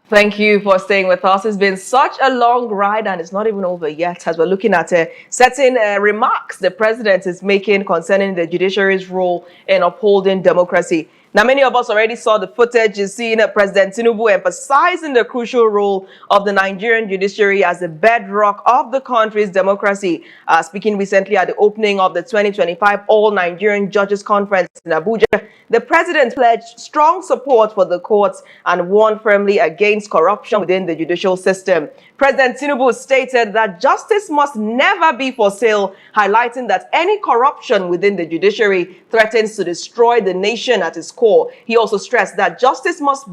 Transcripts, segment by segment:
Thank you for staying with us. It's been such a long ride and it's not even over yet as we're looking at certain remarks the president is making concerning the judiciary's role in upholding democracy. Now, many of us already saw the footage. You've seen President Tinubu emphasizing the crucial role of the Nigerian judiciary as the bedrock of the country's democracy. Speaking recently at the opening of the 2025 All Nigerian Judges Conference in Abuja, the president pledged strong support for the courts and warned firmly against corruption within the judicial system. President Tinubu stated that justice must never be for sale, highlighting that any corruption within the judiciary threatens to destroy the nation at its core. He also stressed that justice must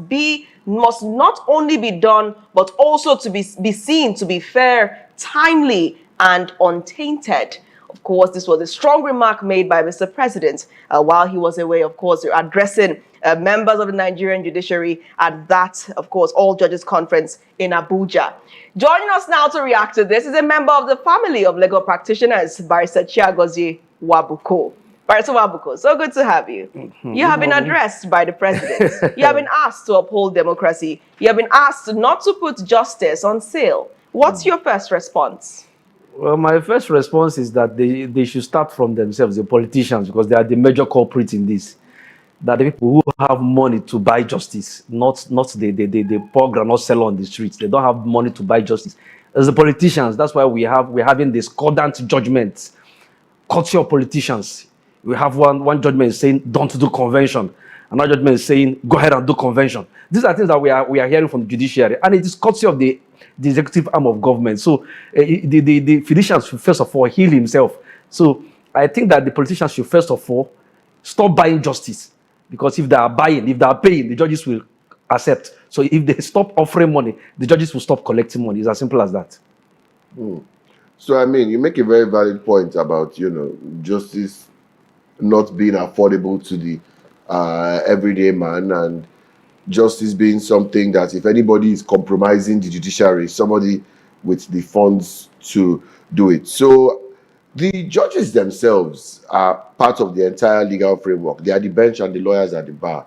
not only be done, but also to be seen to be fair, timely, and untainted. Of course, this was a strong remark made by Mr. President while he was away, of course, addressing members of the Nigerian judiciary at that, of course, All Judges Conference in Abuja. Joining us now to react to this is a member of the family of legal practitioners, Barrister Chiagozie Nwabuko. Barrister Nwabuko, so good to have you. You have been addressed by the president. You have been asked to uphold democracy. You have been asked not to put justice on sale. What's your first response? Well, my first response is that they should start from themselves, the politicians, because they are the major culprit in this. That the people who have money to buy justice, not the poor granite seller on the streets. They don't have money to buy justice. As the politicians, that's why we're having discordant judgments. Courtesy of politicians. We have one judgment saying don't do convention. Another judgment is saying go ahead and do convention. These are things that we are hearing from the judiciary, and it is courtesy of the executive arm of government. So the physicians should first of all heal himself. So I think that the politicians should first of all stop buying justice. Because if they are buying, if they are paying, the judges will accept. So if they stop offering money, the judges will stop collecting money. It's as simple as that. So, I mean, you make a very valid point about, justice not being affordable to the everyday man, and justice being something that if anybody is compromising the judiciary, somebody with the funds to do it. So the judges themselves are part of the entire legal framework. They are the bench and the lawyers are the bar.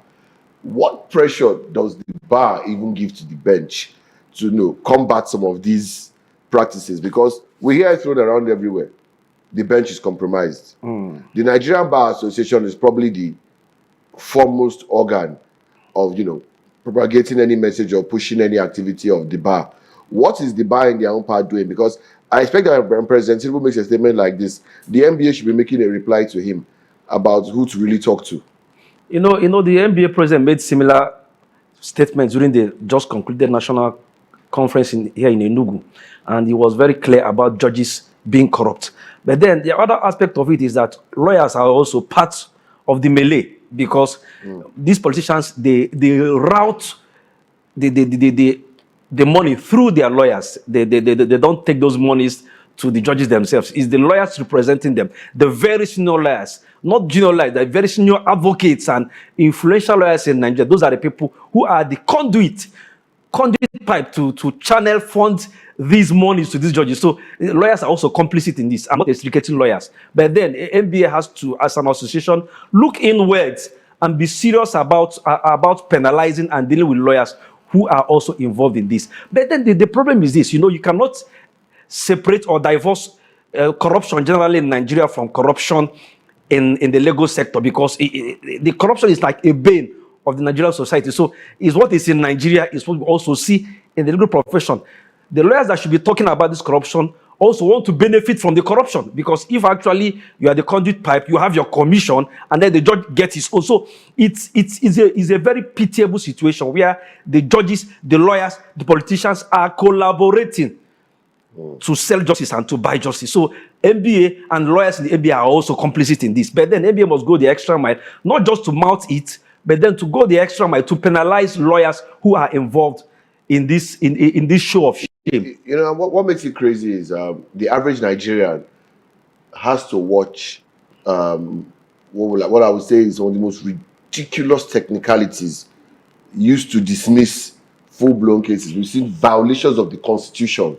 What pressure does the bar even give to the bench to combat some of these practices? Because we hear it thrown around everywhere. The bench is compromised. The Nigerian Bar Association is probably the foremost organ of propagating any message or pushing any activity of the bar. What is the bar in their own part doing? Because I expect that when President Tinubu makes a statement like this, the NBA should be making a reply to him about who to really talk to. The NBA president made similar statements during the just concluded national conference here in Enugu, and he was very clear about judges being corrupt. But then the other aspect of it is that lawyers are also part of the melee, because these politicians they route the money through their lawyers. They don't take those monies to the judges themselves. It's the lawyers representing them, the very senior lawyers, not junior lawyers, the very senior advocates and influential lawyers in Nigeria. Those are the people who are the conduit pipe to channel fund these monies to these judges. So lawyers are also complicit in this. I'm not extricating lawyers. But then NBA has to, as an association, look inwards and be serious about penalizing and dealing with lawyers who are also involved in this. But then the problem is this, you cannot separate or divorce corruption generally in Nigeria from corruption in the legal sector, because the corruption is like a bane of the Nigerian society. So it's what is in Nigeria is what we also see in the legal profession. The lawyers that should be talking about this corruption also want to benefit from the corruption, because if actually you are the conduit pipe, you have your commission, and then the judge gets his own. So it's a very pitiable situation where the judges, the lawyers, the politicians are collaborating to sell justice and to buy justice. So NBA and lawyers in the NBA are also complicit in this. But then NBA must go the extra mile, not just to mount it, but then to go the extra mile to penalize lawyers who are involved in this show of shame. What makes it crazy is the average Nigerian has to watch what I would say is one of the most ridiculous technicalities used to dismiss full-blown cases. We've seen violations of the Constitution.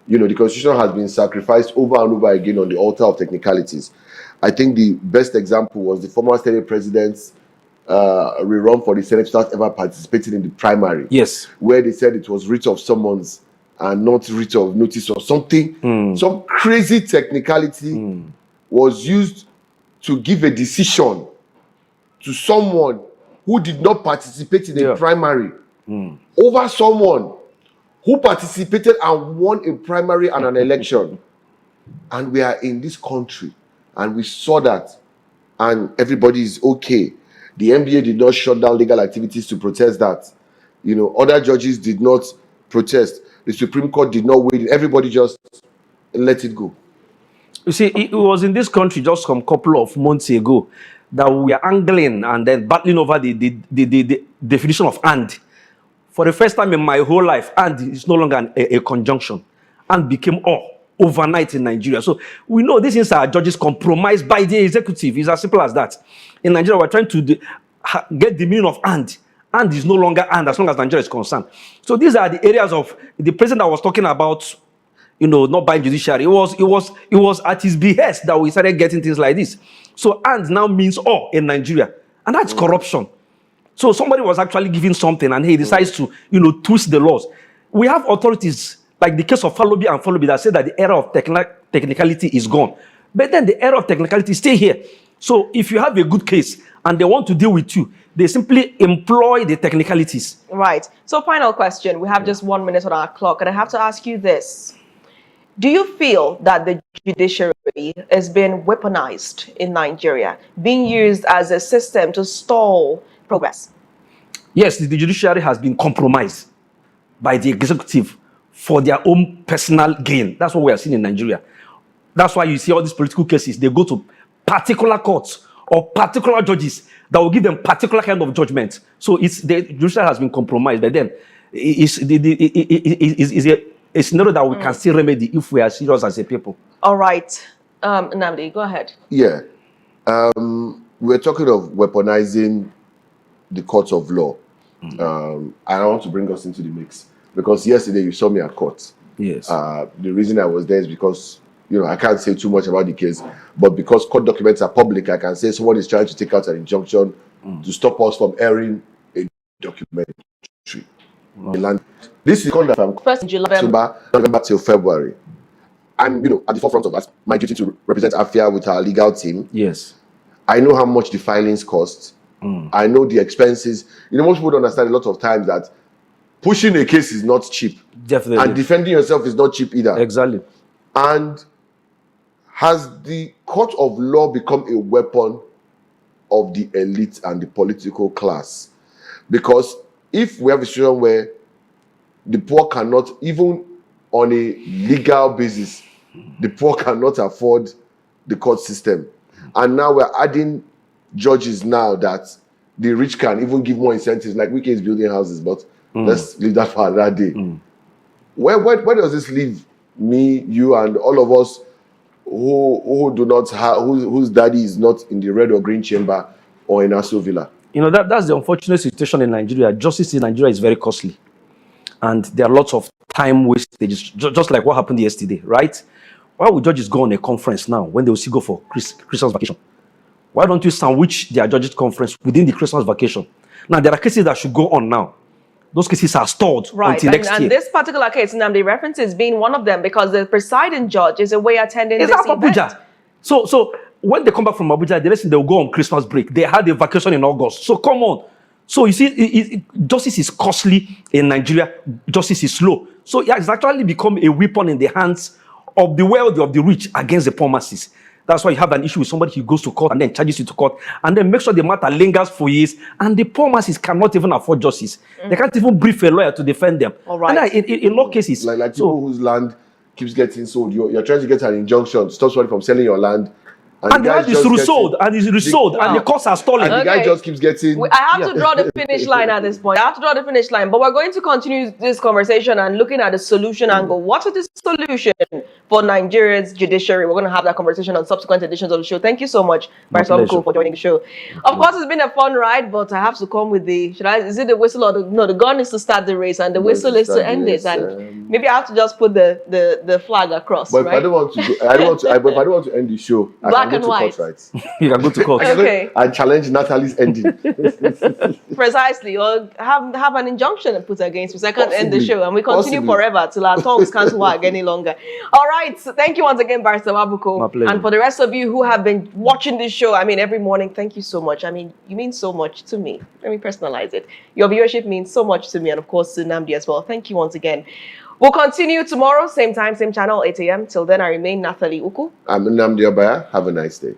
The Constitution has been sacrificed over and over again on the altar of technicalities. I think the best example was the former Senate President's rerun for the Senate without ever participating in the primary. Yes. Where they said it was writ of summons and not writ of notice or something. Some crazy technicality was used to give a decision to someone who did not participate in a primary over someone who participated and won a primary and an election. And we are in this country and we saw that and everybody is okay. The NBA did not shut down legal activities to protest that. You know, other judges did not protest. The Supreme Court did not wait. Everybody just let it go. You see, it was in this country just some couple of months ago that we are angling and then battling over the definition of and. For the first time in my whole life, and is no longer a conjunction. And became all overnight in Nigeria. So we know these things are judges compromised by the executive. It's as simple as that. In Nigeria, we're trying to get the meaning of and. And is no longer and as long as Nigeria is concerned. So these are the areas of the president that was talking about, you know, not buying judiciary. It was at his behest that we started getting things like this. So and now means all in Nigeria. And that's corruption. So somebody was actually giving something and he decides to, you know, twist the laws. We have authorities like the case of Falobi and Falobi that said that the era of technicality is gone. But then the era of technicality is still here. So if you have a good case and they want to deal with you, they simply employ the technicalities. Right. So final question. We have just 1 minute on our clock. And I have to ask you this. Do you feel that the judiciary is being weaponized in Nigeria, being used as a system to stall progress? Yes, the judiciary has been compromised by the executive for their own personal gain. That's what we are seeing in Nigeria. That's why you see all these political cases. They go to particular courts or particular judges that will give them particular kind of judgment. So it's the judiciary has been compromised. But then it's a scenario that we can still remedy if we are serious as a people. All right. Nnamdi, go ahead. Yeah. We're talking of weaponizing the courts of law. I want to bring us into the mix because yesterday you saw me at court. Yes. The reason I was there is because, you know, I can't say too much about the case, but because court documents are public, I can say someone is trying to take out an injunction to stop us from airing a documentary. This is conduct from 1st July, November till February. I'm, you know, at the forefront of that. My duty to represent Afia with our legal team. Yes. I know how much the filings cost. I know the expenses. You know, most people don't understand a lot of times that pushing a case is not cheap. Definitely. And defending yourself is not cheap either. Exactly. And has the court of law become a weapon of the elite and the political class? Because if we have a situation where the poor cannot, even on a legal basis, the poor cannot afford the court system. And now we're adding judges now that the rich can even give more incentives, like Wike is building houses, but let's leave that for another day. Where does this leave me, you, and all of us who do not have, whose daddy is not in the red or green chamber or in Aso Villa? You know, that's the unfortunate situation in Nigeria. Justice in Nigeria is very costly. And there are lots of time wastages, just like what happened yesterday, right? Why would judges go on a conference now when they will still go for Christmas vacation? Why don't you sandwich their judges conference within the Christmas vacation? Now, there are cases that should go on now. Those cases are stored until next year. And this particular case, Nnamdi references being one of them because the presiding judge is away attending this event. Abuja. So when they come back from Abuja, the next thing they'll go on Christmas break. They had a vacation in August. So come on. So you see, justice is costly in Nigeria. Justice is slow. So it has actually become a weapon in the hands of the wealthy, of the rich, against the poor masses. That's why you have an issue with somebody who goes to court and then charges you to court and then make sure the matter lingers for years, and the poor masses cannot even afford justice. They can't even brief a lawyer to defend them. All right. And in law cases, like people whose land keeps getting sold, you're trying to get an injunction to stop somebody from selling your land. And the land is resold, and the costs are stolen. And the guy just keeps getting... I have to draw the finish line at this point. I have to draw the finish line. But we're going to continue this conversation and looking at the solution angle. What is the solution for Nigeria's judiciary? We're going to have that conversation on subsequent editions of the show. Thank you so much, Barrister Nwabuko, for joining the show. Of course, it's been a fun ride, but I have to come with the... is it the whistle or the... No, the gun is to start the race, and the whistle is to end it. And maybe I have to just put the flag across, but right? if I don't want to end the show, I go and to white. court, right? You can go to court. Okay. And challenge Natalie's ending. Precisely, or have an injunction put against me so I can't end the Possibly. show, and we continue Possibly. forever till our tongues can't wag any longer. All right, so thank you once again, Barrister Nwabuko. My pleasure. And for the rest of you who have been watching this show, I mean, every morning, thank you so much. I mean, you mean so much to me. Let me personalize it. Your viewership means so much to me, and of course to Nnamdi as well. Thank you once again. We'll continue tomorrow, same time, same channel, 8 a.m. Till then, I remain Nathalie Uku. I'm Nnamdi Obaya. Have a nice day.